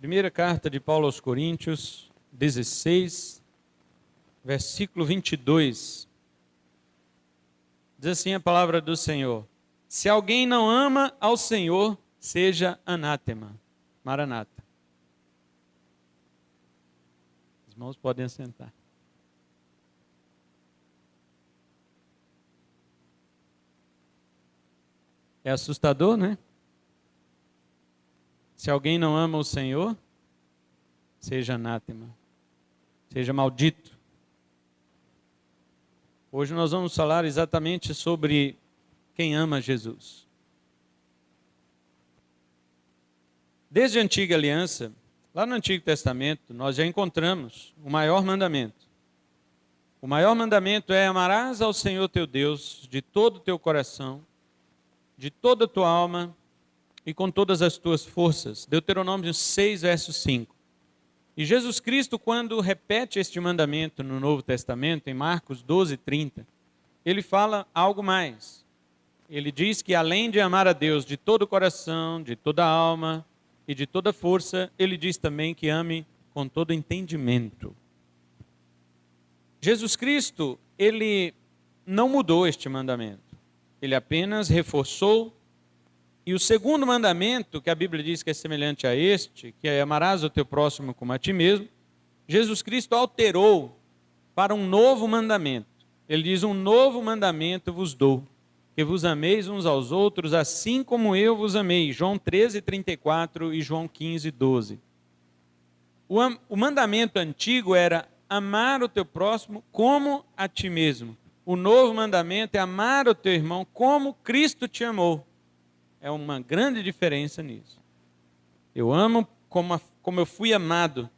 Primeira carta de Paulo aos Coríntios, 16, versículo 22. Diz assim a palavra do Senhor: se alguém não ama ao Senhor, seja anátema. Maranata. Os irmãos podem assentar. É assustador, né? Se alguém não ama o Senhor, seja anátema, seja maldito. Hoje nós vamos falar exatamente sobre quem ama Jesus. Desde a antiga aliança, lá no Antigo Testamento, nós já encontramos o maior mandamento. O maior mandamento é: amarás ao Senhor teu Deus de todo o teu coração, de toda a tua alma e com todas as tuas forças. Deuteronômio 6, verso 5. E Jesus Cristo, quando repete este mandamento no Novo Testamento, em Marcos 12, 30, ele fala algo mais. Ele diz que além de amar a Deus de todo o coração, de toda a alma e de toda a força, ele diz também que ame com todo o entendimento. Jesus Cristo, ele não mudou este mandamento. Ele apenas reforçou. E o segundo mandamento, que a Bíblia diz que é semelhante a este, que é amarás o teu próximo como a ti mesmo, Jesus Cristo alterou para um novo mandamento. Ele diz: um novo mandamento vos dou, que vos ameis uns aos outros, assim como eu vos amei. João 13, 34 e João 15, 12. O mandamento antigo era amar o teu próximo como a ti mesmo. O novo mandamento é amar o teu irmão como Cristo te amou. É uma grande diferença nisso. Eu amo como eu fui amado.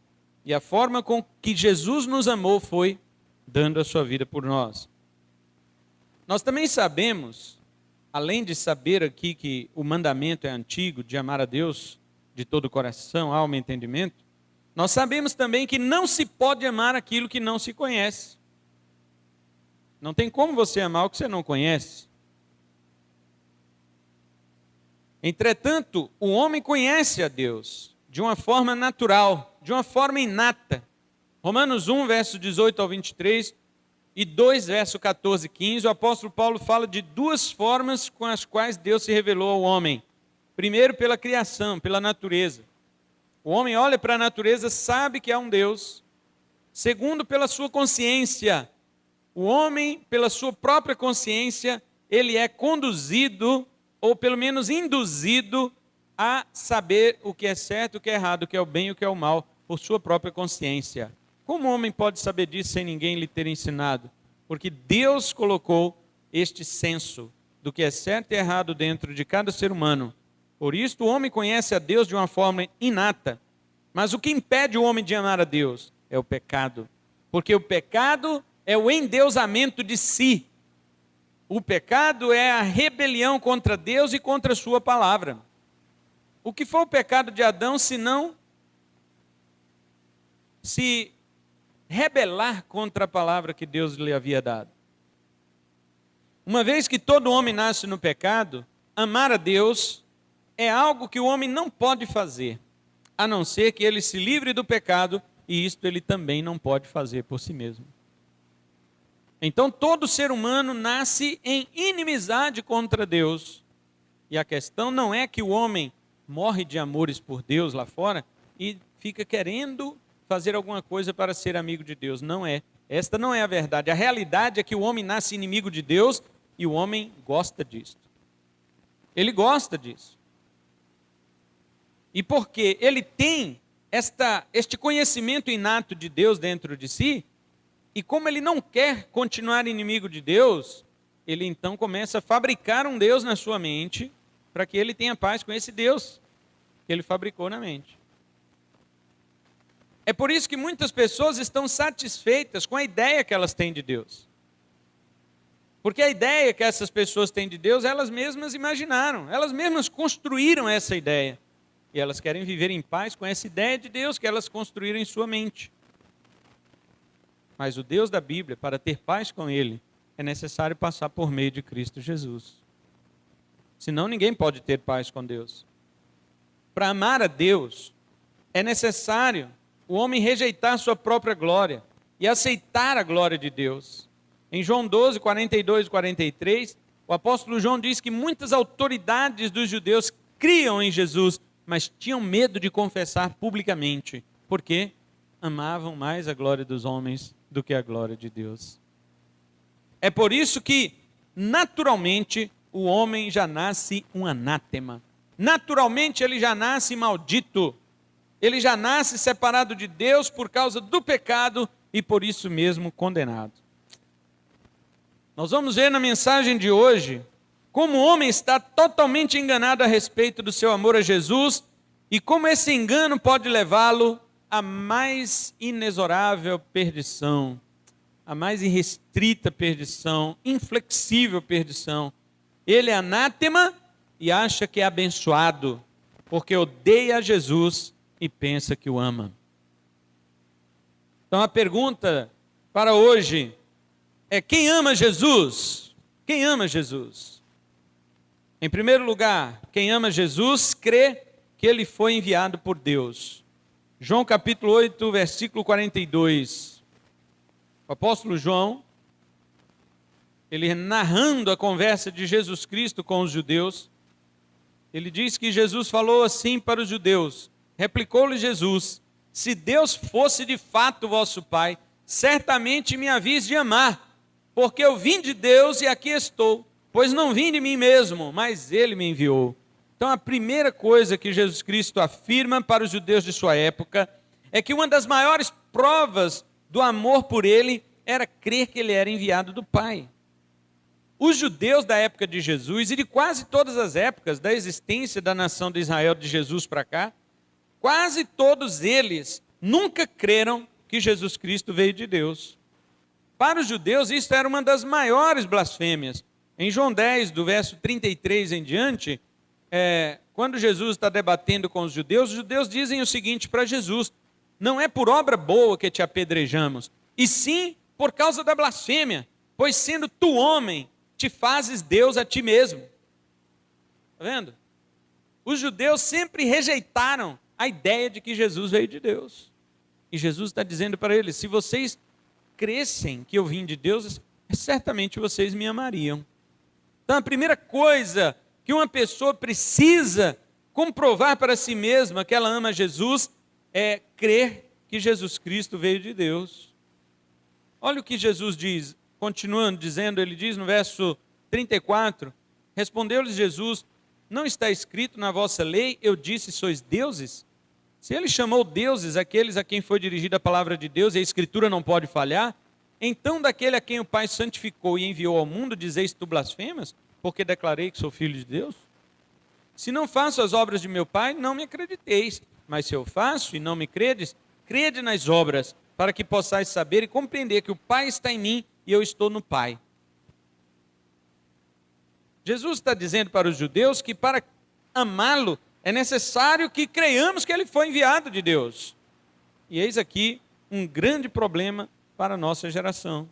E a forma com que Jesus nos amou foi dando a sua vida por nós. Nós também sabemos, além de saber aqui que o mandamento é antigo, de amar a Deus de todo o coração, alma e entendimento, nós sabemos também que não se pode amar aquilo que não se conhece. Não tem como você amar o que você não conhece. Entretanto, o homem conhece a Deus de uma forma natural, de uma forma inata. Romanos 1, verso 18 ao 23 e 2, verso 14 e 15, o apóstolo Paulo fala de duas formas com as quais Deus se revelou ao homem. Primeiro, pela criação, pela natureza. O homem olha para a natureza, sabe que há um Deus. Segundo, pela sua consciência. O homem, pela sua própria consciência, ele é conduzido, ou pelo menos induzido, a saber o que é certo, o que é errado, o que é o bem e o que é o mal, por sua própria consciência. Como o homem pode saber disso sem ninguém lhe ter ensinado? Porque Deus colocou este senso do que é certo e errado dentro de cada ser humano. Por isso o homem conhece a Deus de uma forma inata. Mas o que impede o homem de amar a Deus é o pecado. Porque o pecado é o endeusamento de si. O pecado é a rebelião contra Deus e contra a sua palavra. O que foi o pecado de Adão, senão se rebelar contra a palavra que Deus lhe havia dado? Uma vez que todo homem nasce no pecado, amar a Deus é algo que o homem não pode fazer, a não ser que ele se livre do pecado, e isto ele também não pode fazer por si mesmo. Então todo ser humano nasce em inimizade contra Deus. E a questão não é que o homem morre de amores por Deus lá fora e fica querendo fazer alguma coisa para ser amigo de Deus. Não é. Esta não é a verdade. A realidade é que o homem nasce inimigo de Deus e o homem gosta disso. Ele gosta disso. E porque ele tem este conhecimento inato de Deus dentro de si, e como ele não quer continuar inimigo de Deus, ele então começa a fabricar um Deus na sua mente, para que ele tenha paz com esse Deus que ele fabricou na mente. É por isso que muitas pessoas estão satisfeitas com a ideia que elas têm de Deus. Porque a ideia que essas pessoas têm de Deus, elas mesmas imaginaram, elas mesmas construíram essa ideia. E elas querem viver em paz com essa ideia de Deus que elas construíram em sua mente. Mas o Deus da Bíblia, para ter paz com Ele, é necessário passar por meio de Cristo Jesus. Senão ninguém pode ter paz com Deus. Para amar a Deus, é necessário o homem rejeitar sua própria glória e aceitar a glória de Deus. Em João 12, 42 e 43, o apóstolo João diz que muitas autoridades dos judeus criam em Jesus, mas tinham medo de confessar publicamente, porque amavam mais a glória dos homens do que a glória de Deus. É por isso que, naturalmente, o homem já nasce um anátema. Naturalmente, ele já nasce maldito. Ele já nasce separado de Deus por causa do pecado e por isso mesmo condenado. Nós vamos ver na mensagem de hoje como o homem está totalmente enganado a respeito do seu amor a Jesus e como esse engano pode levá-lo à mais inexorável perdição, a mais irrestrita perdição, inflexível perdição. Ele é anátema e acha que é abençoado, porque odeia Jesus e pensa que o ama. Então a pergunta para hoje é: quem ama Jesus? Quem ama Jesus? Em primeiro lugar, quem ama Jesus crê que ele foi enviado por Deus. João capítulo 8, versículo 42. O apóstolo João, ele narrando a conversa de Jesus Cristo com os judeus, ele diz que Jesus falou assim para os judeus. Replicou-lhe Jesus: se Deus fosse de fato vosso Pai, certamente me havias de amar, porque eu vim de Deus e aqui estou, pois não vim de mim mesmo, mas Ele me enviou. Então a primeira coisa que Jesus Cristo afirma para os judeus de sua época é que uma das maiores provas do amor por Ele era crer que Ele era enviado do Pai. Os judeus da época de Jesus e de quase todas as épocas da existência da nação de Israel de Jesus para cá, quase todos eles nunca creram que Jesus Cristo veio de Deus. Para os judeus, isso era uma das maiores blasfêmias. Em João 10, do verso 33 em diante, quando Jesus está debatendo com os judeus dizem o seguinte para Jesus: não é por obra boa que te apedrejamos, e sim por causa da blasfêmia, pois sendo tu homem, te fazes Deus a ti mesmo. Está vendo? Os judeus sempre rejeitaram a ideia de que Jesus veio de Deus. E Jesus está dizendo para eles: se vocês crescem que eu vim de Deus, certamente vocês me amariam. Então a primeira coisa que uma pessoa precisa comprovar para si mesma que ela ama Jesus é crer que Jesus Cristo veio de Deus. Olha o que Jesus diz, continuando dizendo, ele diz no verso 34, respondeu-lhes Jesus: não está escrito na vossa lei, eu disse, sois deuses? Se ele chamou deuses aqueles a quem foi dirigida a palavra de Deus, e a Escritura não pode falhar, então daquele a quem o Pai santificou e enviou ao mundo, dizeis tu blasfemas, porque declarei que sou filho de Deus? Se não faço as obras de meu Pai, não me acrediteis, mas se eu faço e não me credes, crede nas obras, para que possais saber e compreender que o Pai está em mim e eu estou no Pai. Jesus está dizendo para os judeus que para amá-lo é necessário que creiamos que ele foi enviado de Deus. E eis aqui um grande problema para a nossa geração.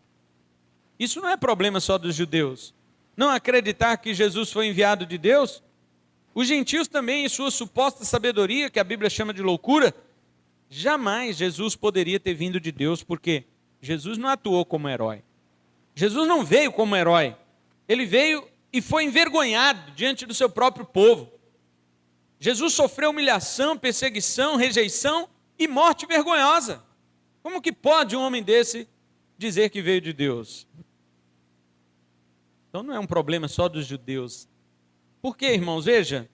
Isso não é problema só dos judeus. Não acreditar que Jesus foi enviado de Deus. Os gentios também, em sua suposta sabedoria, que a Bíblia chama de loucura, jamais Jesus poderia ter vindo de Deus, porque Jesus não atuou como herói. Jesus não veio como herói. Ele veio e foi envergonhado diante do seu próprio povo. Jesus sofreu humilhação, perseguição, rejeição e morte vergonhosa. Como que pode um homem desse dizer que veio de Deus? Então não é um problema só dos judeus. Por quê, irmãos? Veja,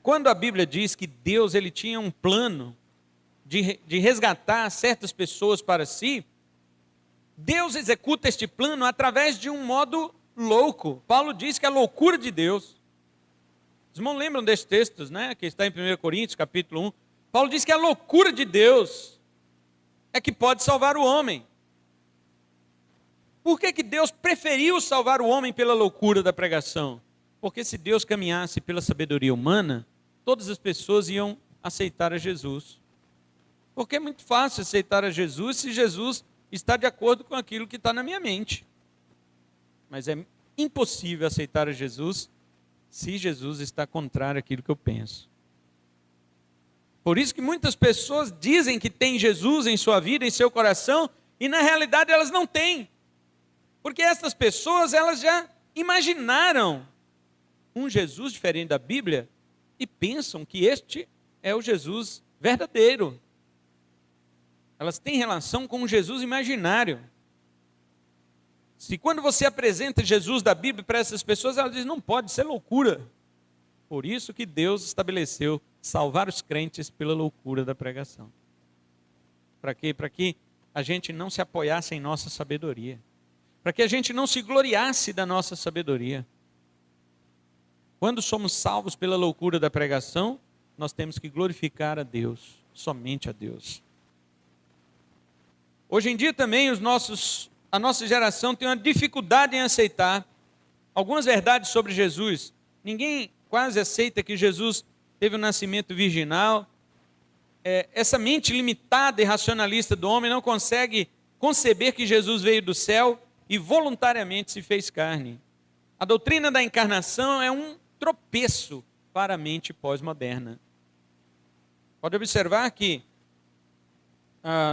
quando a Bíblia diz que Deus ele tinha um plano de resgatar certas pessoas para si, Deus executa este plano através de um modo louco. Paulo diz que é a loucura de Deus. Os irmãos lembram desses textos, né? Que está em 1 Coríntios, capítulo 1. Paulo diz que a loucura de Deus é que pode salvar o homem. Por que Deus preferiu salvar o homem pela loucura da pregação? Porque se Deus caminhasse pela sabedoria humana, todas as pessoas iam aceitar a Jesus. Porque é muito fácil aceitar a Jesus se Jesus está de acordo com aquilo que está na minha mente. Mas é impossível aceitar a Jesus se Jesus está contrário àquilo que eu penso. Por isso que muitas pessoas dizem que têm Jesus em sua vida, em seu coração, e na realidade elas não têm. Porque essas pessoas, elas já imaginaram um Jesus diferente da Bíblia e pensam que este é o Jesus verdadeiro. Elas têm relação com um Jesus imaginário. Se quando você apresenta Jesus da Bíblia para essas pessoas, elas dizem, não pode, isso é loucura. Por isso que Deus estabeleceu salvar os crentes pela loucura da pregação. Para quê? Para que a gente não se apoiasse em nossa sabedoria. Para que a gente não se gloriasse da nossa sabedoria. Quando somos salvos pela loucura da pregação, nós temos que glorificar a Deus, somente a Deus. Hoje em dia também a nossa geração tem uma dificuldade em aceitar algumas verdades sobre Jesus. Ninguém quase aceita que Jesus teve um nascimento virginal. Essa mente limitada e racionalista do homem não consegue conceber que Jesus veio do céu e voluntariamente se fez carne. A doutrina da encarnação é um tropeço para a mente pós-moderna. Pode observar que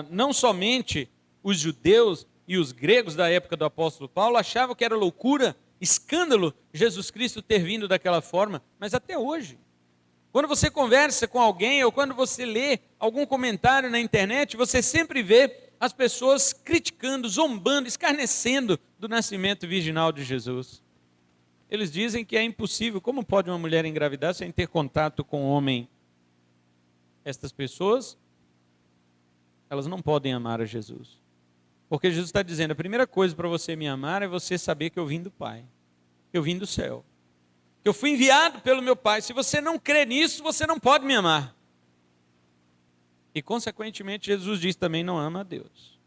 não somente os judeus e os gregos da época do apóstolo Paulo achavam que era loucura, escândalo, Jesus Cristo ter vindo daquela forma, mas até hoje. Quando você conversa com alguém ou quando você lê algum comentário na internet, você sempre vê as pessoas criticando, zombando, escarnecendo do nascimento virginal de Jesus. Eles dizem que é impossível. Como pode uma mulher engravidar sem ter contato com um homem? Estas pessoas, elas não podem amar a Jesus. Porque Jesus está dizendo, a primeira coisa para você me amar é você saber que eu vim do Pai. Que eu vim do céu. Que eu fui enviado pelo meu Pai. Se você não crê nisso, você não pode me amar. E consequentemente Jesus diz também não ama a Deus.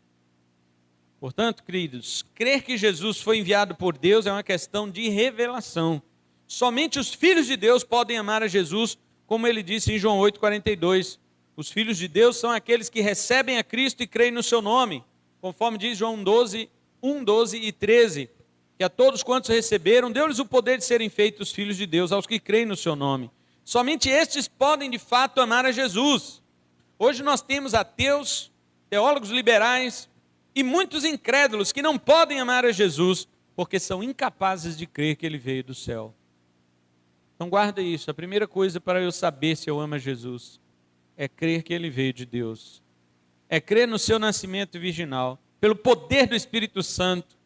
Portanto, queridos, crer que Jesus foi enviado por Deus é uma questão de revelação. Somente os filhos de Deus podem amar a Jesus, como ele disse em João 8,42. Os filhos de Deus são aqueles que recebem a Cristo e creem no seu nome, conforme diz João 12, 1, 12 e 13. Que a todos quantos receberam, deu-lhes o poder de serem feitos filhos de Deus, aos que creem no seu nome. Somente estes podem de fato amar a Jesus. Hoje nós temos ateus, teólogos liberais, e muitos incrédulos que não podem amar a Jesus, porque são incapazes de crer que ele veio do céu. Então guarda isso, a primeira coisa para eu saber se eu amo a Jesus, é crer que ele veio de Deus. É crer no seu nascimento virginal, pelo poder do Espírito Santo,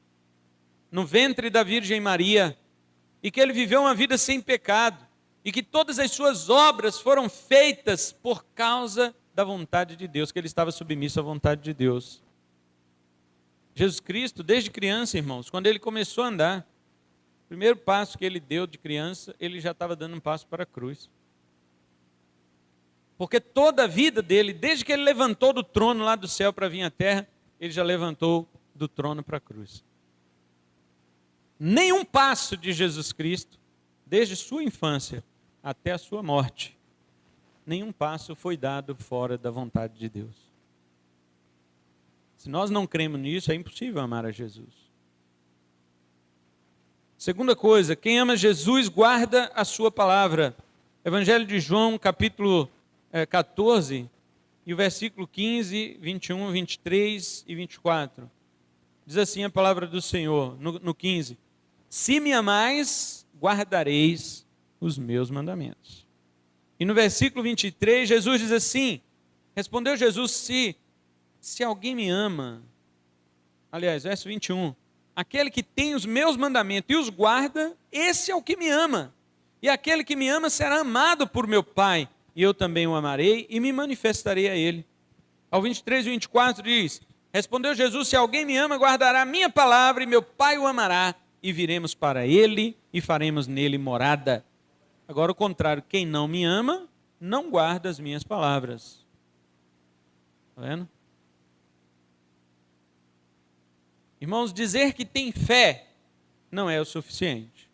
no ventre da Virgem Maria, e que ele viveu uma vida sem pecado, e que todas as suas obras foram feitas por causa da vontade de Deus, que ele estava submisso à vontade de Deus. Jesus Cristo, desde criança, irmãos, quando ele começou a andar, o primeiro passo que ele deu de criança, ele já estava dando um passo para a cruz. Porque toda a vida dele, desde que ele levantou do trono lá do céu para vir à terra, ele já levantou do trono para a cruz. Nenhum passo de Jesus Cristo, desde sua infância até a sua morte, nenhum passo foi dado fora da vontade de Deus. Se nós não cremos nisso, é impossível amar a Jesus. Segunda coisa, quem ama Jesus guarda a sua palavra. Evangelho de João, capítulo 14, e o versículo 15, 21, 23 e 24. Diz assim a palavra do Senhor, no 15. Se me amais, guardareis os meus mandamentos. E no versículo 23, Jesus diz assim, respondeu Jesus, se alguém me ama, aliás, verso 21, aquele que tem os meus mandamentos e os guarda, esse é o que me ama. E aquele que me ama será amado por meu Pai, e eu também o amarei e me manifestarei a ele. Ao 23 e 24 diz, respondeu Jesus, se alguém me ama, guardará a minha palavra, e meu Pai o amará, e viremos para ele, e faremos nele morada. Agora o contrário, quem não me ama, não guarda as minhas palavras. Está vendo? Irmãos, dizer que tem fé não é o suficiente.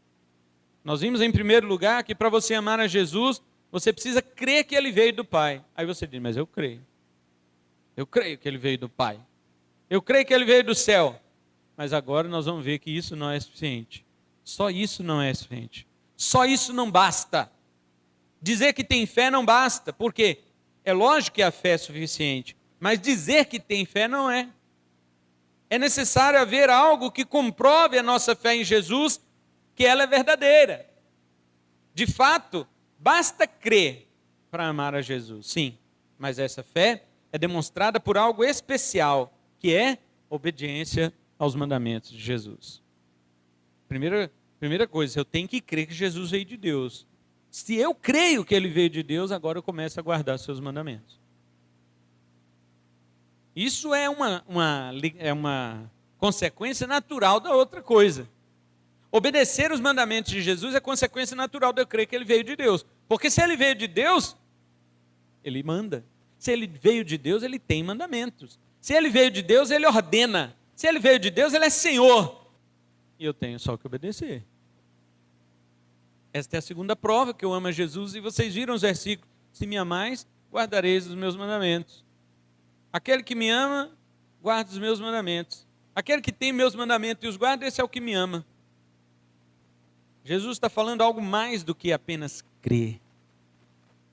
Nós vimos em primeiro lugar que para você amar a Jesus, você precisa crer que ele veio do Pai. Aí você diz, mas eu creio. Eu creio que ele veio do Pai. Eu creio que ele veio do céu. Mas agora nós vamos ver que isso não é suficiente. Só isso não é suficiente. Só isso não basta. Dizer que tem fé não basta. Por quê? É lógico que a fé é suficiente, mas dizer que tem fé não é. É necessário haver algo que comprove a nossa fé em Jesus, que ela é verdadeira. De fato, basta crer para amar a Jesus, sim, mas essa fé é demonstrada por algo especial, que é obediência aos mandamentos de Jesus. Primeira coisa, eu tenho que crer que Jesus veio de Deus. Se eu creio que ele veio de Deus, agora eu começo a guardar seus mandamentos. Isso é uma consequência natural da outra coisa. Obedecer os mandamentos de Jesus é consequência natural de eu crer que ele veio de Deus. Porque se ele veio de Deus, ele manda. Se ele veio de Deus, ele tem mandamentos. Se ele veio de Deus, ele ordena. Se ele veio de Deus, ele é Senhor. E eu tenho só que obedecer. Esta é a segunda prova que eu amo a Jesus. E vocês viram os versículos. Se me amais, guardareis os meus mandamentos. Aquele que me ama, guarda os meus mandamentos. Aquele que tem meus mandamentos e os guarda, esse é o que me ama. Jesus está falando algo mais do que apenas crer.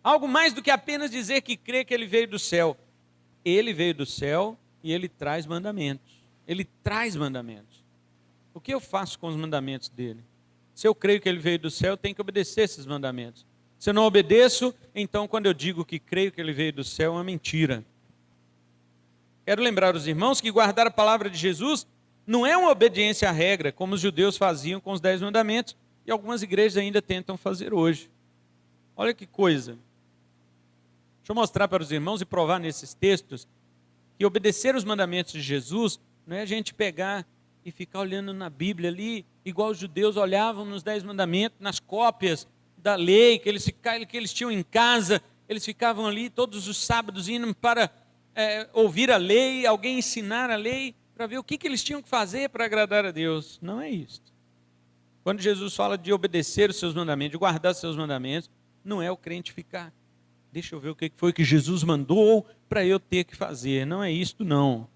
Algo mais do que apenas dizer que crê que ele veio do céu. Ele veio do céu e ele traz mandamentos. Ele traz mandamentos. O que eu faço com os mandamentos dele? Se eu creio que ele veio do céu, eu tenho que obedecer esses mandamentos. Se eu não obedeço, então quando eu digo que creio que ele veio do céu, é uma mentira. Quero lembrar os irmãos que guardar a palavra de Jesus não é uma obediência à regra, como os judeus faziam com os 10 mandamentos, e algumas igrejas ainda tentam fazer hoje. Olha que coisa. Deixa eu mostrar para os irmãos e provar nesses textos que obedecer os mandamentos de Jesus não é a gente pegar e ficar olhando na Bíblia ali, igual os judeus olhavam nos 10 mandamentos, nas cópias da lei que eles tinham em casa, eles ficavam ali todos os sábados indo para ouvir a lei, alguém ensinar a lei, para ver o que eles tinham que fazer para agradar a Deus. Não é isso. Quando Jesus fala de obedecer os seus mandamentos, de guardar os seus mandamentos, não é o crente ficar, deixa eu ver o que foi que Jesus mandou para eu ter que fazer. Não é isto, não.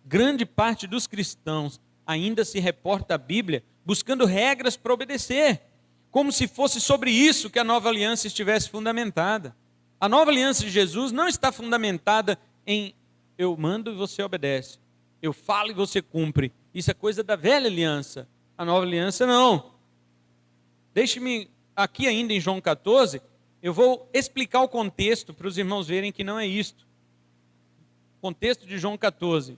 Grande parte dos cristãos ainda se reporta à Bíblia buscando regras para obedecer, como se fosse sobre isso que a nova aliança estivesse fundamentada. A nova aliança de Jesus não está fundamentada em eu mando e você obedece, eu falo e você cumpre. Isso é coisa da velha aliança. A nova aliança não. Deixe-me aqui ainda em João 14, eu vou explicar o contexto para os irmãos verem que não é isto. Contexto de João 14.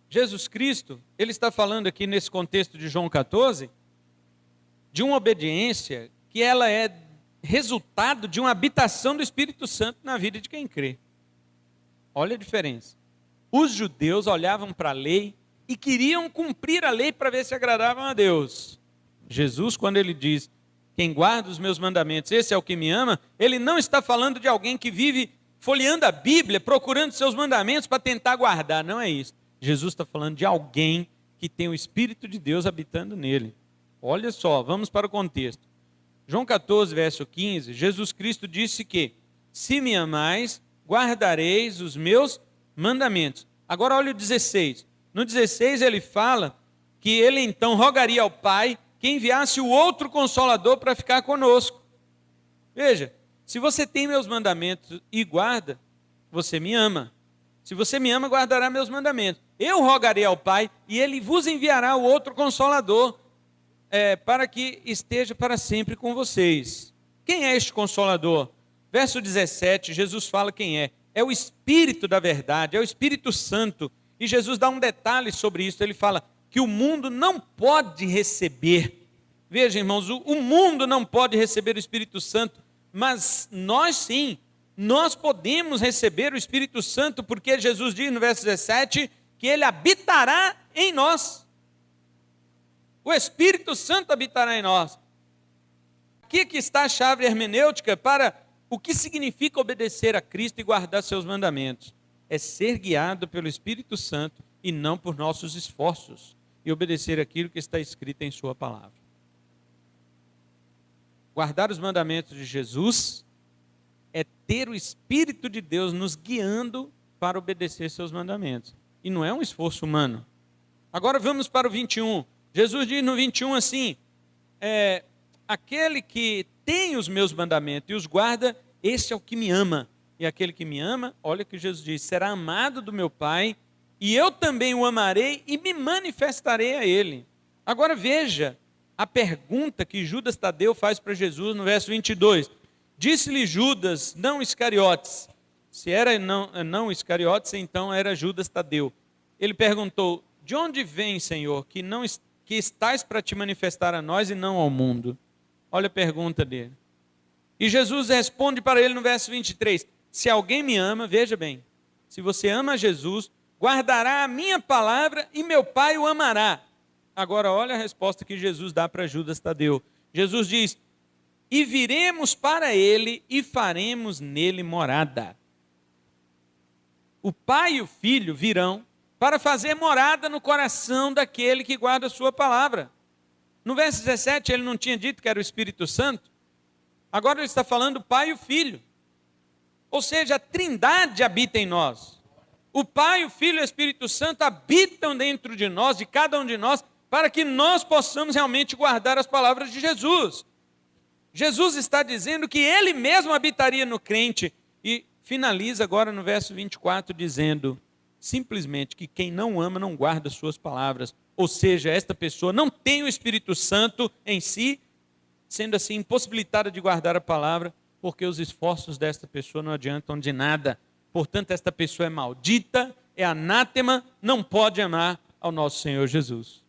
Jesus Cristo, ele está falando aqui nesse contexto de João 14, de uma obediência que ela é resultado de uma habitação do Espírito Santo na vida de quem crê. Olha a diferença. Os judeus olhavam para a lei e queriam cumprir a lei para ver se agradavam a Deus. Jesus, quando ele diz, quem guarda os meus mandamentos, esse é o que me ama, ele não está falando de alguém que vive folheando a Bíblia, procurando seus mandamentos para tentar guardar, não é isso. Jesus está falando de alguém que tem o Espírito de Deus habitando nele. Olha só, vamos para o contexto. João 14, verso 15, Jesus Cristo disse que, se me amais, guardareis os meus mandamentos. Agora olha o 16. No 16 ele fala que ele então rogaria ao Pai que enviasse o outro Consolador para ficar conosco. Veja, se você tem meus mandamentos e guarda, você me ama. Se você me ama, guardará meus mandamentos. Eu rogarei ao Pai e ele vos enviará o outro Consolador para que esteja para sempre com vocês. Quem é este Consolador? Verso 17, Jesus fala quem é. É o Espírito da verdade, é o Espírito Santo. E Jesus dá um detalhe sobre isso. Ele fala que o mundo não pode receber. Veja, irmãos, o mundo não pode receber o Espírito Santo, mas nós sim, nós podemos receber o Espírito Santo, porque Jesus diz no verso 17 que ele habitará em nós. O Espírito Santo habitará em nós. Aqui que está a chave hermenêutica para o que significa obedecer a Cristo e guardar seus mandamentos. É ser guiado pelo Espírito Santo e não por nossos esforços, e obedecer aquilo que está escrito em sua palavra. Guardar os mandamentos de Jesus é ter o Espírito de Deus nos guiando para obedecer seus mandamentos. E não é um esforço humano. Agora vamos para o 21. Jesus diz no 21 assim, aquele que tem os meus mandamentos e os guarda, Esse é o que me ama. E aquele que me ama, olha o que Jesus diz, será amado do meu Pai, e eu também o amarei e me manifestarei a ele. Agora veja a pergunta que Judas Tadeu faz para Jesus no verso 22. Disse-lhe Judas, não Iscariotes. Se era não Iscariotes, então era Judas Tadeu. Ele perguntou, de onde vem, Senhor, que estás para te manifestar a nós e não ao mundo? Olha a pergunta dele. E Jesus responde para ele no verso 23, se alguém me ama, veja bem, se você ama Jesus, guardará a minha palavra e meu Pai o amará. Agora olha a resposta que Jesus dá para Judas Tadeu. Jesus diz, e viremos para ele e faremos nele morada. O Pai e o Filho virão para fazer morada no coração daquele que guarda a sua palavra. No verso 17 ele não tinha dito que era o Espírito Santo? Agora ele está falando do Pai e o Filho. Ou seja, a Trindade habita em nós. O Pai, o Filho e o Espírito Santo habitam dentro de nós, de cada um de nós, para que nós possamos realmente guardar as palavras de Jesus. Jesus está dizendo que Ele mesmo habitaria no crente. E finaliza agora no verso 24 dizendo, simplesmente que quem não ama não guarda suas palavras. Ou seja, esta pessoa não tem o Espírito Santo em si, sendo assim impossibilitada de guardar a palavra, porque os esforços desta pessoa não adiantam de nada. Portanto, esta pessoa é maldita, é anátema, não pode amar ao nosso Senhor Jesus.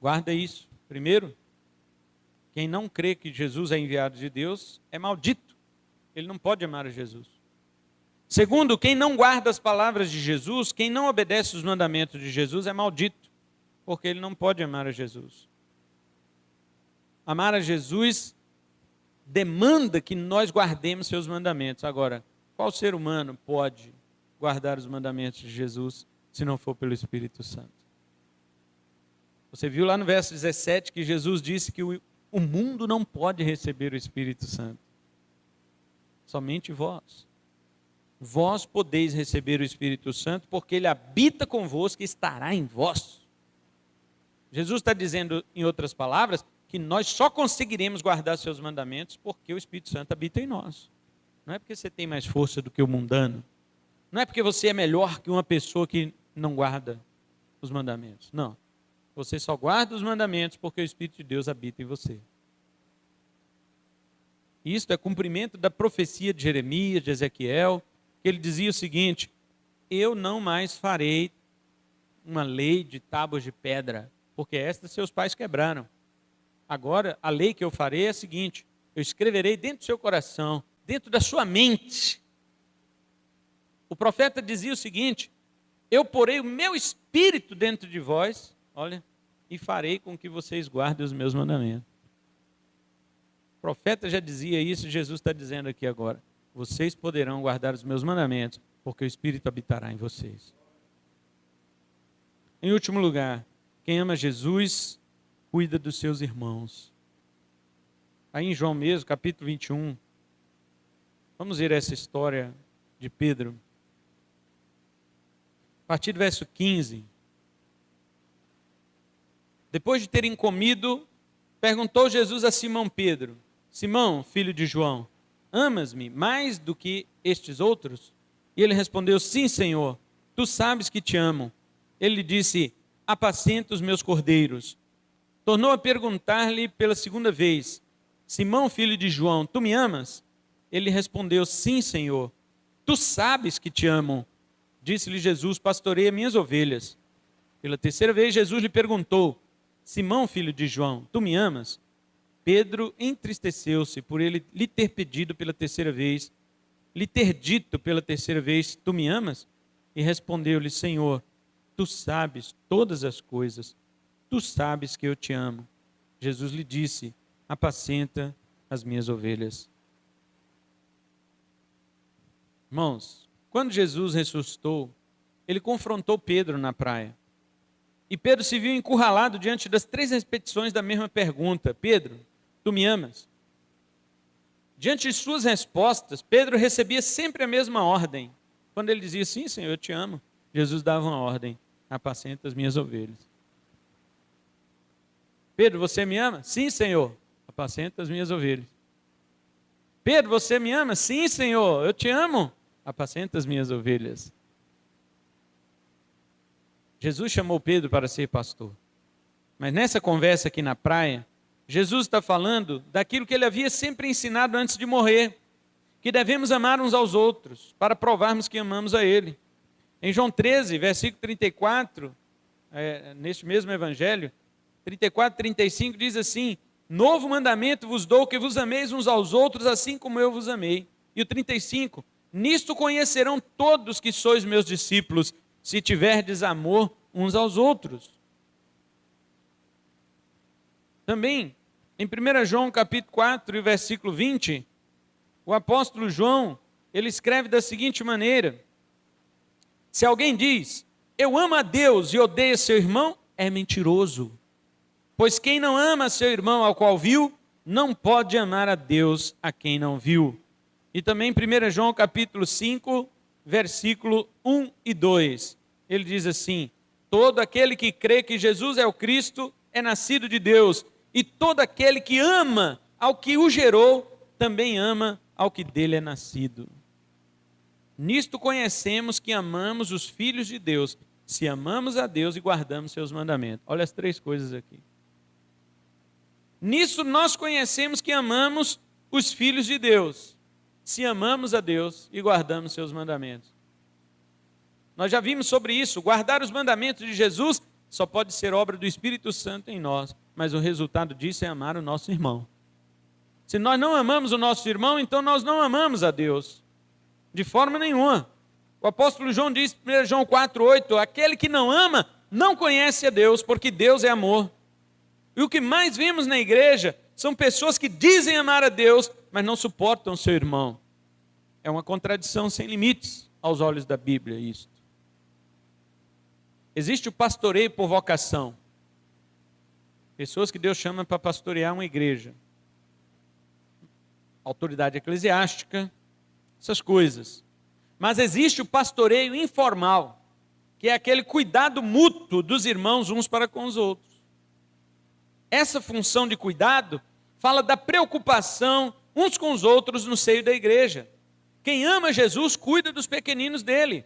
Guarda isso. Primeiro, quem não crê que Jesus é enviado de Deus é maldito. Ele não pode amar a Jesus. Segundo, quem não guarda as palavras de Jesus, quem não obedece os mandamentos de Jesus é maldito, porque ele não pode amar a Jesus. Amar a Jesus demanda que nós guardemos seus mandamentos. Agora, qual ser humano pode guardar os mandamentos de Jesus se não for pelo Espírito Santo? Você viu lá no verso 17 que Jesus disse que o mundo não pode receber o Espírito Santo. Somente vós. Vós podeis receber o Espírito Santo porque ele habita convosco e estará em vós. Jesus está dizendo, em outras palavras, que nós só conseguiremos guardar seus mandamentos porque o Espírito Santo habita em nós. Não é porque você tem mais força do que o mundano. Não é porque você é melhor que uma pessoa que não guarda os mandamentos. Não. Você só guarda os mandamentos porque o Espírito de Deus habita em você. Isto é cumprimento da profecia de Jeremias, de Ezequiel, que ele dizia o seguinte, eu não mais farei uma lei de tábuas de pedra, porque esta seus pais quebraram. Agora, a lei que eu farei é a seguinte, eu escreverei dentro do seu coração, dentro da sua mente. O profeta dizia o seguinte, eu porei o meu espírito dentro de vós, olha, e farei com que vocês guardem os meus mandamentos. O profeta já dizia isso, Jesus está dizendo aqui agora, vocês poderão guardar os meus mandamentos, porque o Espírito habitará em vocês. Em último lugar, quem ama Jesus, cuida dos seus irmãos. Aí em João mesmo, capítulo 21, vamos ver essa história de Pedro. A partir do verso 15. Depois de terem comido, perguntou Jesus a Simão Pedro, Simão, filho de João, amas-me mais do que estes outros? E ele respondeu, sim, Senhor, tu sabes que te amo. Ele lhe disse, apacenta os meus cordeiros. Tornou a perguntar-lhe pela segunda vez, Simão, filho de João, tu me amas? Ele respondeu, sim, Senhor, tu sabes que te amo. Disse-lhe Jesus, pastoreia minhas ovelhas. Pela terceira vez, Jesus lhe perguntou, Simão, filho de João, tu me amas? Pedro entristeceu-se por ele lhe ter pedido pela terceira vez, lhe ter dito pela terceira vez, tu me amas? E respondeu-lhe, Senhor, tu sabes todas as coisas, tu sabes que eu te amo. Jesus lhe disse, apacenta as minhas ovelhas. Irmãos, quando Jesus ressuscitou, ele confrontou Pedro na praia. E Pedro se viu encurralado diante das 3 repetições da mesma pergunta. Pedro, tu me amas? Diante de suas respostas, Pedro recebia sempre a mesma ordem. Quando ele dizia, sim, Senhor, eu te amo, Jesus dava uma ordem, apacenta as minhas ovelhas. Pedro, você me ama? Sim, Senhor, apacenta as minhas ovelhas. Pedro, você me ama? Sim, Senhor, eu te amo. Apacenta as minhas ovelhas. Jesus chamou Pedro para ser pastor. Mas nessa conversa aqui na praia, Jesus está falando daquilo que ele havia sempre ensinado antes de morrer, que devemos amar uns aos outros, para provarmos que amamos a Ele. Em João 13, versículo 34, neste mesmo evangelho, 34, 35, diz assim: novo mandamento vos dou, que vos ameis uns aos outros, assim como eu vos amei. E o 35, nisto conhecerão todos que sois meus discípulos, se tiverdes amor uns aos outros. Também, em 1 João capítulo 4, e versículo 20, o apóstolo João, ele escreve da seguinte maneira: se alguém diz, eu amo a Deus e odeia seu irmão, é mentiroso. Pois quem não ama seu irmão ao qual viu, não pode amar a Deus a quem não viu. E também 1 João capítulo 5, versículo 1 e 2. Ele diz assim: todo aquele que crê que Jesus é o Cristo é nascido de Deus, e todo aquele que ama ao que o gerou, também ama ao que dele é nascido. Nisto conhecemos que amamos os filhos de Deus, se amamos a Deus e guardamos seus mandamentos. Olha as três coisas aqui. Nisso nós conhecemos que amamos os filhos de Deus, se amamos a Deus e guardamos seus mandamentos. Nós já vimos sobre isso. Guardar os mandamentos de Jesus só pode ser obra do Espírito Santo em nós, mas o resultado disso é amar o nosso irmão. Se nós não amamos o nosso irmão, então nós não amamos a Deus, de forma nenhuma. O apóstolo João diz, 1 João 4,8, aquele que não ama, não conhece a Deus, porque Deus é amor. E o que mais vemos na igreja são pessoas que dizem amar a Deus, mas não suportam seu irmão. É uma contradição sem limites aos olhos da Bíblia isto. Existe o pastoreio por vocação. Pessoas que Deus chama para pastorear uma igreja. Autoridade eclesiástica, essas coisas. Mas existe o pastoreio informal, que é aquele cuidado mútuo dos irmãos uns para com os outros. Essa função de cuidado fala da preocupação uns com os outros no seio da igreja. Quem ama Jesus cuida dos pequeninos dele.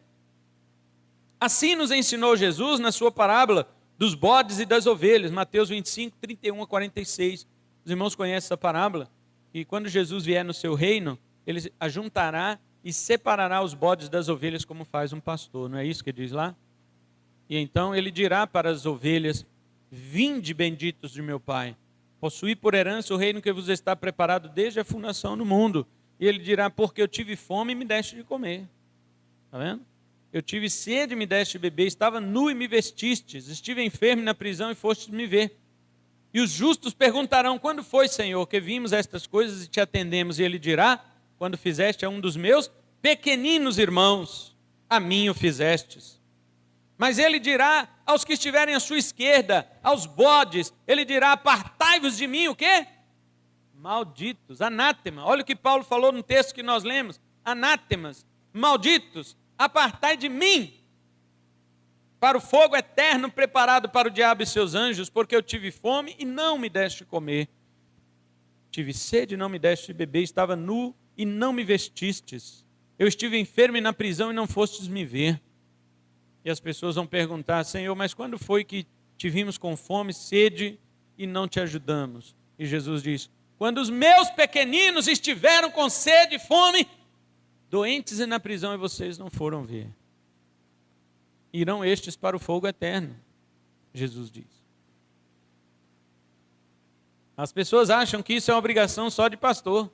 Assim nos ensinou Jesus na sua parábola dos bodes e das ovelhas, Mateus 25, 31 a 46. Os irmãos conhecem essa parábola? E quando Jesus vier no seu reino, ele ajuntará e separará os bodes das ovelhas como faz um pastor. Não é isso que diz lá? E então ele dirá para as ovelhas, vinde benditos de meu Pai, possuí por herança o reino que vos está preparado desde a fundação do mundo. E ele dirá, porque eu tive fome e me deste de comer. Está vendo? Eu tive sede e me deste de beber, estava nu e me vestistes, estive enfermo na prisão e fostes me ver. E os justos perguntarão, quando foi, Senhor, que vimos estas coisas e te atendemos? E ele dirá, quando fizeste a um dos meus pequeninos irmãos, a mim o fizestes. Mas ele dirá aos que estiverem à sua esquerda, aos bodes, ele dirá, apartai-vos de mim, o quê? Malditos, anátema. Olha o que Paulo falou no texto que nós lemos, anátemas, malditos, apartai de mim, para o fogo eterno preparado para o diabo e seus anjos, porque eu tive fome e não me deste comer, tive sede e não me deste beber, estava nu e não me vestistes, eu estive enfermo e na prisão e não fostes me ver. E as pessoas vão perguntar, Senhor, mas quando foi que te vimos com fome, sede e não te ajudamos? E Jesus diz, quando os meus pequeninos estiveram com sede e fome, doentes e na prisão, e vocês não foram ver. Irão estes para o fogo eterno, Jesus diz. As pessoas acham que isso é uma obrigação só de pastor.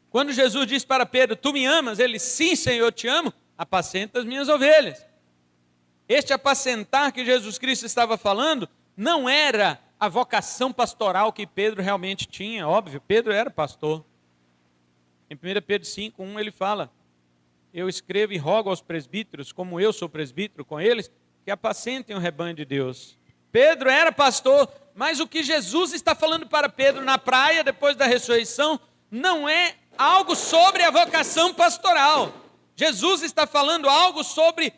Quando Jesus diz para Pedro, tu me amas? Ele, sim, Senhor, eu te amo, apacenta as minhas ovelhas. Este apacentar que Jesus Cristo estava falando, não era a vocação pastoral que Pedro realmente tinha, óbvio, Pedro era pastor. Em 1 Pedro 5, 1 ele fala, eu escrevo e rogo aos presbíteros, como eu sou presbítero com eles, que apacentem o rebanho de Deus. Pedro era pastor, mas o que Jesus está falando para Pedro na praia, depois da ressurreição, não é algo sobre a vocação pastoral. Jesus está falando algo sobre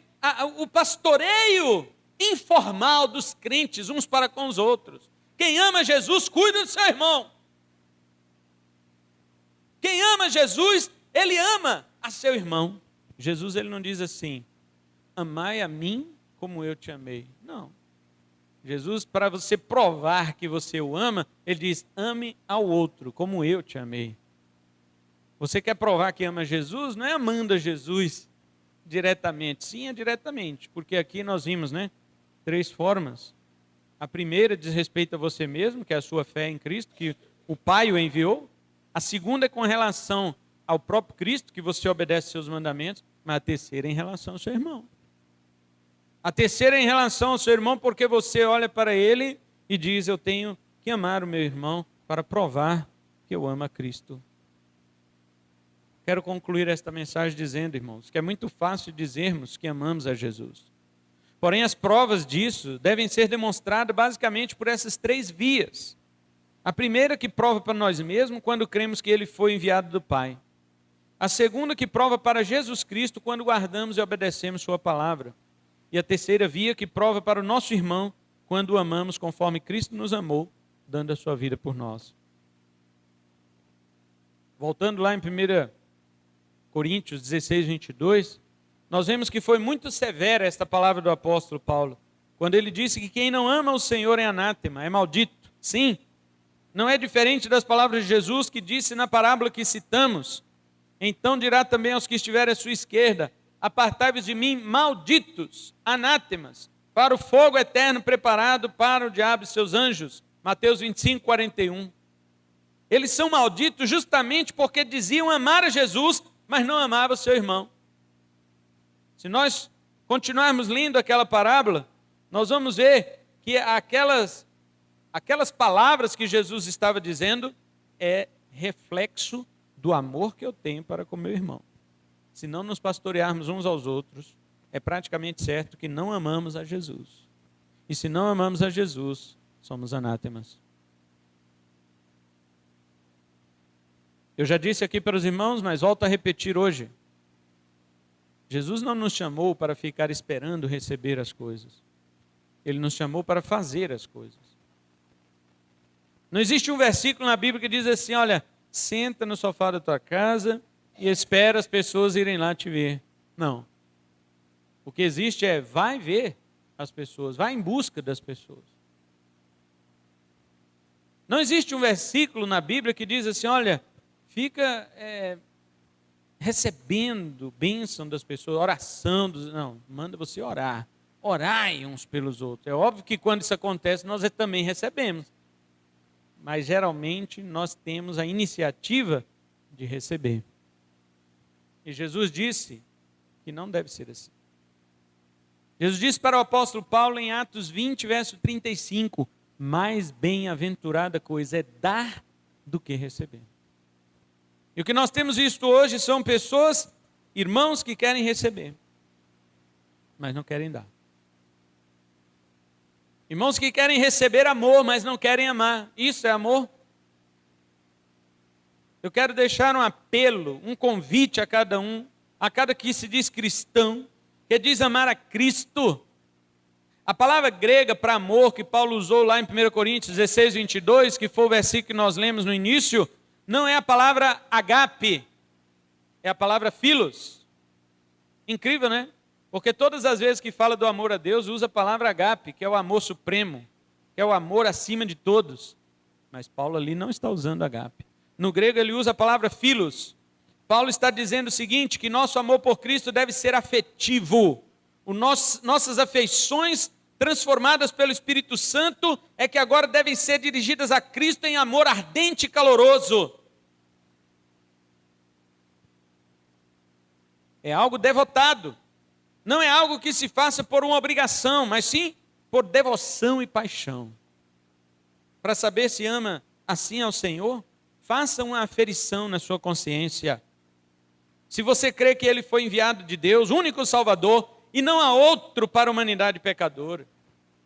o pastoreio informal dos crentes, uns para com os outros. Quem ama Jesus, cuida do seu irmão. Quem ama Jesus, ele ama a seu irmão. Jesus, ele não diz assim, amai a mim como eu te amei. Não. Jesus, para você provar que você o ama, ele diz, ame ao outro como eu te amei. Você quer provar que ama Jesus? Não é amando a Jesus diretamente. Sim, é diretamente. Porque aqui nós vimos, né? 3 formas. A primeira diz respeito a você mesmo, que é a sua fé em Cristo, que o Pai o enviou. A segunda é com relação ao próprio Cristo, que você obedece seus mandamentos. Mas a terceira é em relação ao seu irmão. A terceira é em relação ao seu irmão, porque você olha para ele e diz, eu tenho que amar o meu irmão para provar que eu amo a Cristo. Quero concluir esta mensagem dizendo, irmãos, que é muito fácil dizermos que amamos a Jesus. Porém, as provas disso devem ser demonstradas basicamente por essas 3 vias. A primeira que prova para nós mesmos quando cremos que ele foi enviado do Pai. A segunda que prova para Jesus Cristo quando guardamos e obedecemos sua palavra. E a terceira via que prova para o nosso irmão quando o amamos conforme Cristo nos amou, dando a sua vida por nós. Voltando lá em 1 Coríntios 16, 22, nós vemos que foi muito severa esta palavra do apóstolo Paulo, quando ele disse que quem não ama o Senhor é anátema, é maldito. Sim, não é diferente das palavras de Jesus que disse na parábola que citamos, então dirá também aos que estiverem à sua esquerda, apartai-vos de mim, malditos, anátemas, para o fogo eterno preparado para o diabo e seus anjos. Mateus 25, 41. Eles são malditos justamente porque diziam amar a Jesus, mas não amavam o seu irmão. Se nós continuarmos lendo aquela parábola, nós vamos ver que aquelas palavras que Jesus estava dizendo é reflexo do amor que eu tenho para com meu irmão. Se não nos pastorearmos uns aos outros, é praticamente certo que não amamos a Jesus. E se não amamos a Jesus, somos anátemas. Eu já disse aqui para os irmãos, mas volto a repetir hoje. Jesus não nos chamou para ficar esperando receber as coisas. Ele nos chamou para fazer as coisas. Não existe um versículo na Bíblia que diz assim, olha, senta no sofá da tua casa e espera as pessoas irem lá te ver. Não. O que existe é, vai ver as pessoas, vai em busca das pessoas. Não existe um versículo na Bíblia que diz assim, olha, fica recebendo bênção das pessoas, oração, não, manda você orar. Orai uns pelos outros. É óbvio que quando isso acontece, nós também recebemos. Mas geralmente nós temos a iniciativa de receber. E Jesus disse que não deve ser assim. Jesus disse para o apóstolo Paulo em Atos 20, verso 35, mais bem-aventurada coisa é dar do que receber. E o que nós temos visto hoje são pessoas, irmãos que querem receber, mas não querem dar. Irmãos que querem receber amor, mas não querem amar. Isso é amor? Eu quero deixar um apelo, um convite a cada que se diz cristão, que diz amar a Cristo. A palavra grega para amor que Paulo usou lá em 1 Coríntios 16, 22, que foi o versículo que nós lemos no início, não é a palavra agape, é a palavra philos. Incrível, né? Porque todas as vezes que fala do amor a Deus, usa a palavra agape, que é o amor supremo, que é o amor acima de todos. Mas Paulo ali não está usando agape. No grego ele usa a palavra philos. Paulo está dizendo o seguinte, que nosso amor por Cristo deve ser afetivo. Nossas afeições transformadas pelo Espírito Santo é que agora devem ser dirigidas a Cristo em amor ardente e caloroso. É algo devotado. Não é algo que se faça por uma obrigação, mas sim por devoção e paixão. Para saber se ama assim ao Senhor, faça uma aferição na sua consciência. Se você crê que Ele foi enviado de Deus, único Salvador, e não há outro para a humanidade pecadora.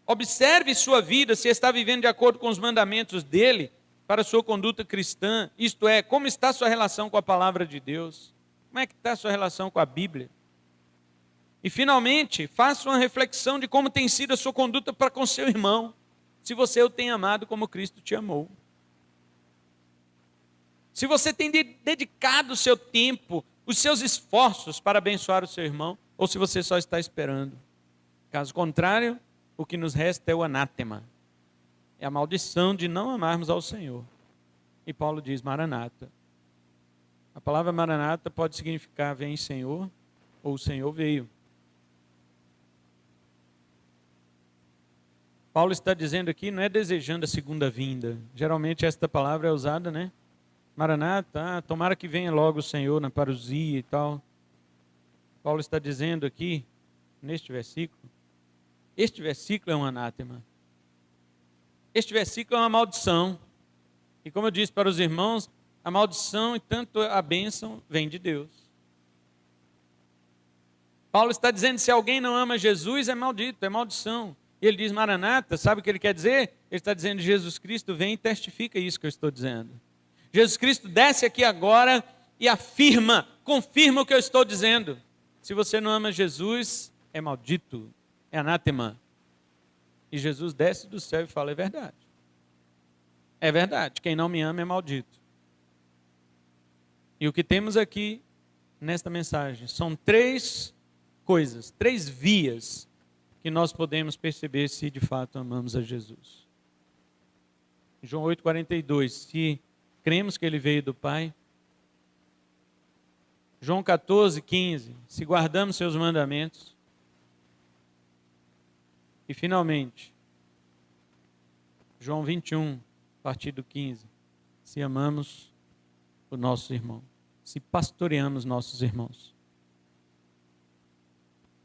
Observe sua vida se está vivendo de acordo com os mandamentos dele para a sua conduta cristã. Isto é, como está a sua relação com a palavra de Deus? Como é que está a sua relação com a Bíblia? E finalmente, faça uma reflexão de como tem sido a sua conduta para com seu irmão, se você o tem amado como Cristo te amou. Se você tem dedicado o seu tempo, os seus esforços para abençoar o seu irmão, ou se você só está esperando. Caso contrário, o que nos resta é o anátema. É a maldição de não amarmos ao Senhor. E Paulo diz, Maranata. A palavra Maranata pode significar vem Senhor, ou o Senhor veio. Paulo está dizendo aqui, não é desejando a segunda vinda. Geralmente esta palavra é usada, né? Maranata, tomara que venha logo o Senhor na parousia e tal. Paulo está dizendo aqui, neste versículo, este versículo é um anátema. Este versículo é uma maldição. E como eu disse para os irmãos, a maldição e tanto a bênção vem de Deus. Paulo está dizendo que se alguém não ama Jesus é maldito, é maldição. E ele diz Maranata, sabe o que ele quer dizer? Ele está dizendo Jesus Cristo vem e testifica isso que eu estou dizendo. Jesus Cristo desce aqui agora e afirma, confirma o que eu estou dizendo. Se você não ama Jesus, é maldito, é anátema. E Jesus desce do céu e fala, é verdade. É verdade, quem não me ama é maldito. E o que temos aqui, nesta mensagem, são 3 coisas, 3 vias que nós podemos perceber se de fato amamos a Jesus. João 8,42, se cremos que ele veio do Pai. João 14,15, se guardamos seus mandamentos. E finalmente, João 21, a partir do 15, se amamos o nosso irmão, se pastoreamos nossos irmãos.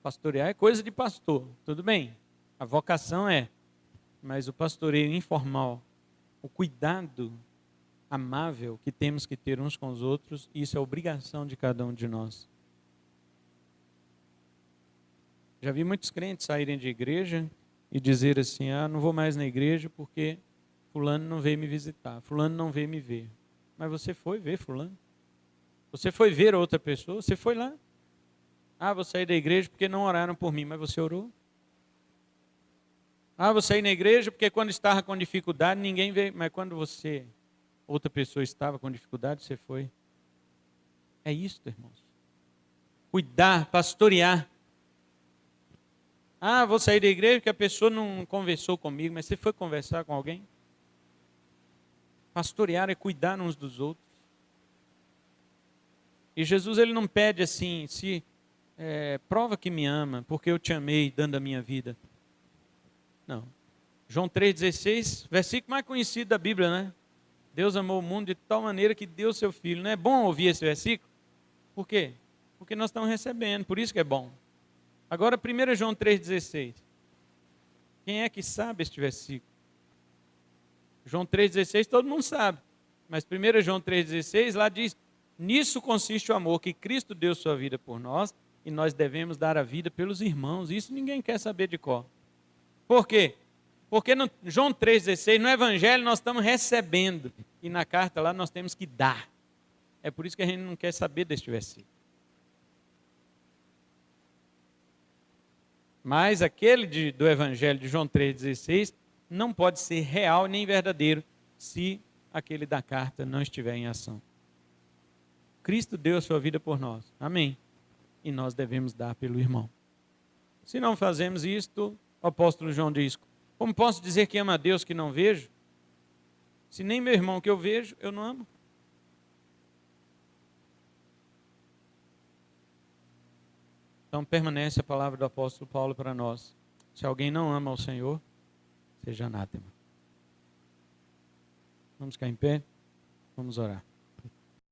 Pastorear é coisa de pastor, tudo bem, a vocação é, mas o pastoreio informal, o cuidado amável que temos que ter uns com os outros, isso é obrigação de cada um de nós. Já vi muitos crentes saírem de igreja e dizer assim, não vou mais na igreja porque fulano não veio me visitar, fulano não veio me ver. Mas você foi ver fulano? Você foi ver outra pessoa? Você foi lá? Vou sair da igreja porque não oraram por mim, mas você orou? Vou sair na igreja porque quando estava com dificuldade ninguém veio, mas quando outra pessoa estava com dificuldade, você foi. É isso, irmãos. Cuidar, pastorear. Vou sair da igreja porque a pessoa não conversou comigo, mas você foi conversar com alguém? Pastorear é cuidar uns dos outros. E Jesus, ele não pede assim, prova que me ama, porque eu te amei dando a minha vida. Não. João 3,16, versículo mais conhecido da Bíblia, né? Deus amou o mundo de tal maneira que deu seu Filho. Não é bom ouvir esse versículo? Por quê? Porque nós estamos recebendo, por isso que é bom. Agora, 1 João 3,16. Quem é que sabe este versículo? João 3,16 todo mundo sabe. Mas 1 João 3,16 lá diz, nisso consiste o amor, que Cristo deu sua vida por nós, e nós devemos dar a vida pelos irmãos. Isso ninguém quer saber de cor. Por quê? Porque no João 3,16, no Evangelho nós estamos recebendo, e na carta lá nós temos que dar. É por isso que a gente não quer saber deste versículo. Mas aquele do Evangelho de João 3,16 não pode ser real nem verdadeiro se aquele da carta não estiver em ação. Cristo deu a sua vida por nós. Amém. E nós devemos dar pelo irmão. Se não fazemos isto, o apóstolo João diz, como posso dizer que amo a Deus que não vejo? Se nem meu irmão que eu vejo, eu não amo. Então permanece a palavra do apóstolo Paulo para nós. Se alguém não ama ao Senhor, seja anátema. Vamos ficar em pé? Vamos orar.